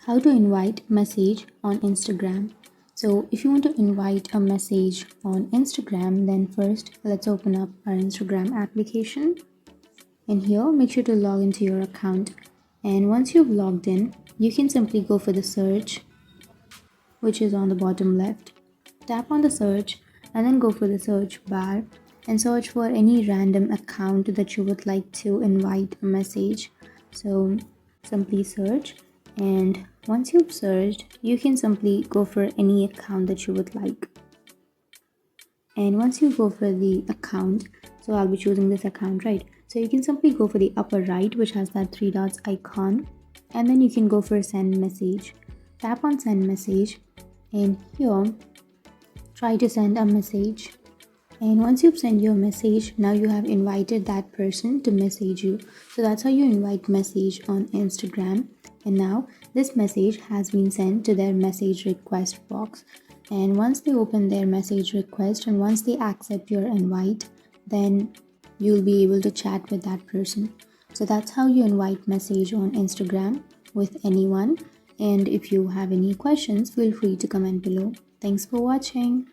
How to invite message on Instagram. So if you want to invite a message on Instagram, then first let's open up our Instagram application. And here make sure to log into your account. And once you've logged in, you can simply go for the search, which is on the bottom left. Tap on the search and then go for the search bar and search for any random account that you would like to invite a message. So simply search, and once you've searched, you can simply go for any account that you would like. And once you go for the account, so I'll be choosing this account, right? So you can simply go for the upper right, which has that three dots icon, and then you can go for send message. Tap on send message, and here try to send a message. And once you've sent your message, now you have invited that person to message you. So that's how you invite message on Instagram. And now this message has been sent to their message request box. And once they open their message request and once they accept your invite, then you'll be able to chat with that person. So that's how you invite message on Instagram with anyone. And if you have any questions, feel free to comment below. Thanks for watching.